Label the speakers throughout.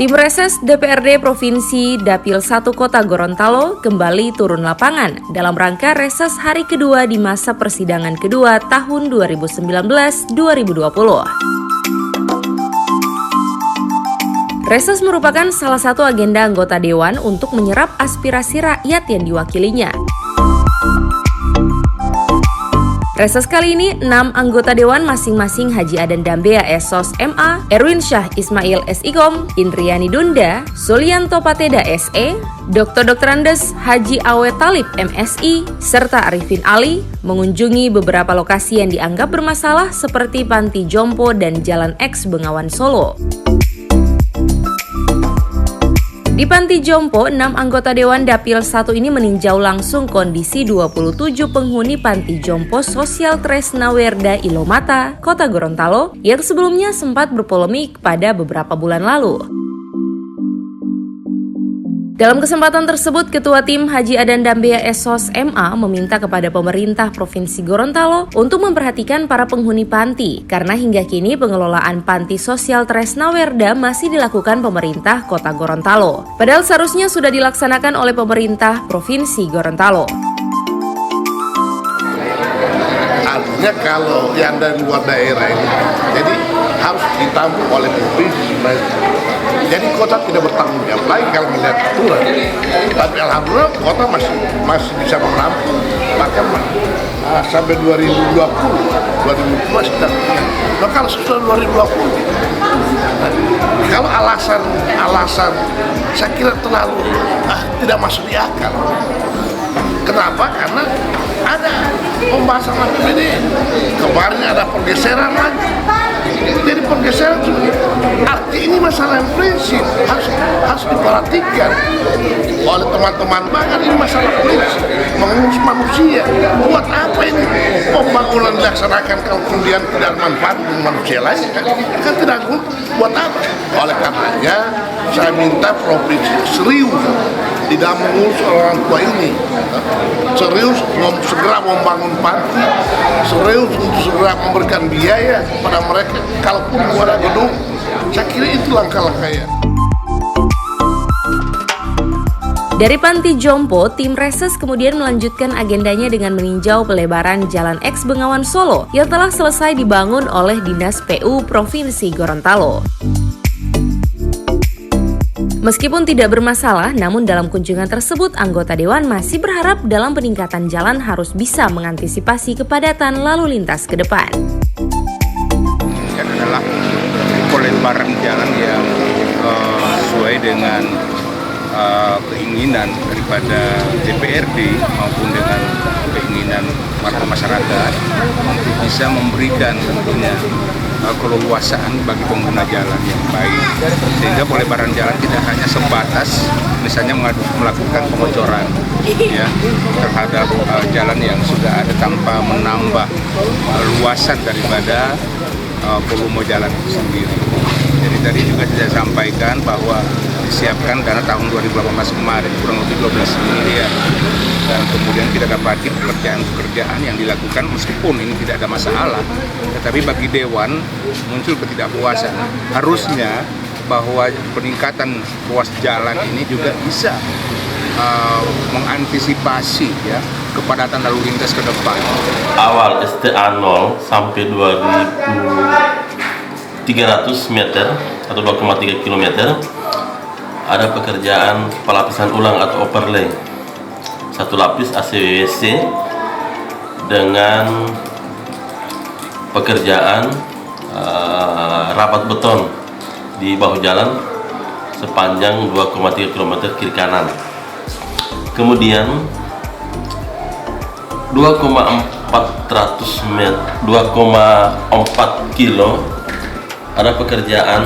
Speaker 1: Tim Reses DPRD Provinsi Dapil 1 Kota Gorontalo kembali turun lapangan dalam rangka reses hari kedua di masa persidangan kedua tahun 2019-2020. Reses merupakan salah satu agenda anggota Dewan untuk menyerap aspirasi rakyat yang diwakilinya. Reses kali ini, 6 anggota Dewan masing-masing Haji Adan Dambea SOS MA, Erwin Syah Ismail SIKOM, Indriani Dunda, Sulianto Pateda SE, Dr. Andes Haji Awe Talib MSI, serta Arifin Ali mengunjungi beberapa lokasi yang dianggap bermasalah seperti Panti Jompo dan Jalan X Bengawan Solo. Di Panti Jompo, 6 anggota Dewan Dapil 1 ini meninjau langsung kondisi 27 penghuni Panti Jompo Sosial Tresna Werda Ilomata, Kota Gorontalo, yang sebelumnya sempat berpolemik pada beberapa bulan lalu. Dalam kesempatan tersebut, Ketua Tim Haji Adan Dambea SOS MA meminta kepada pemerintah Provinsi Gorontalo untuk memperhatikan para penghuni panti, karena hingga kini pengelolaan Panti Sosial Tresna Werda masih dilakukan pemerintah Kota Gorontalo. Padahal seharusnya sudah dilaksanakan oleh pemerintah Provinsi Gorontalo.
Speaker 2: Artinya kalau yang dari luar daerah ini, jadi harus ditanggung oleh provinsi. Jadi kota tidak bertanggung jawab lagi kalau melihat aturan. Tapi alhamdulillah kota masih bisa menampung. Bahkan sampai 2020 kita. Nah kalau sudah 2020, kalau alasan saya kira terlalu tidak masuk di akal. Kenapa? Karena ada pembahasan APBD. Kemarin ada pergeseran lagi. Jadi pergeseran arti ini masalah yang prinsip harus diperhatikan oleh teman-teman bahkan ini masalah prinsip mengurus manusia. Buat apa ini pembangunan dilaksanakan kalau kemudian tidak manfaat untuk manusia lain kan tidak guna. Buat apa? Oleh karenanya saya minta provinsi serius tidak mengurus orang tua ini, serius segera membangun panti, serius untuk segera memberikan biaya pada mereka. Kalaupun ada gedung, saya kira itu langkah-langkahnya.
Speaker 1: Dari Panti Jompo, tim Reses kemudian melanjutkan agendanya dengan meninjau pelebaran Jalan X Bengawan Solo yang telah selesai dibangun oleh Dinas PU Provinsi Gorontalo. Meskipun tidak bermasalah, namun dalam kunjungan tersebut anggota Dewan masih berharap dalam peningkatan jalan harus bisa mengantisipasi kepadatan lalu lintas ke depan.
Speaker 3: Adalah pelebaran jalan yang sesuai dengan keinginan daripada DPRD maupun dengan keinginan para masyarakat untuk bisa memberikan tentunya keleluasaan bagi pengguna jalan yang baik, sehingga pelebaran jalan tidak hanya sebatas misalnya melakukan pengocoran ya terhadap jalan yang sudah ada tanpa menambah luasan daripada volume jalan itu sendiri. Jadi tadi juga saya sampaikan bahwa disiapkan dana tahun 2018 kemarin kurang lebih 12 miliar dan kemudian kita dapati pekerjaan-pekerjaan yang dilakukan meskipun ini tidak ada masalah, tetapi bagi Dewan muncul ketidakpuasan. Harusnya bahwa peningkatan ruas jalan ini juga bisa mengantisipasi ya kepadatan lalu lintas ke depan.
Speaker 4: Awal STA 0 sampai 2.300 meter atau 2,3 km ada pekerjaan pelapisan ulang atau overlay. Satu lapis ACWC dengan pekerjaan rapat beton di bahu jalan sepanjang 2,3 km kiri kanan. Kemudian 2,4 kilo ada pekerjaan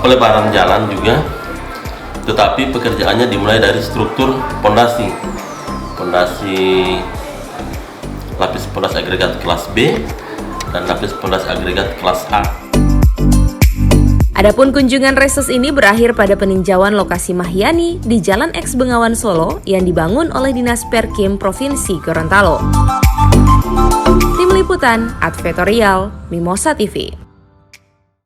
Speaker 4: pelebaran jalan juga, tetapi pekerjaannya dimulai dari struktur pondasi lapis pondasi agregat kelas B dan lapis pondasi agregat kelas A.
Speaker 1: Adapun kunjungan Reses ini berakhir pada peninjauan lokasi Mahyani di Jalan X Bengawan Solo yang dibangun oleh Dinas Perkim Provinsi Gorontalo. Tim Liputan Advertorial Mimosa TV.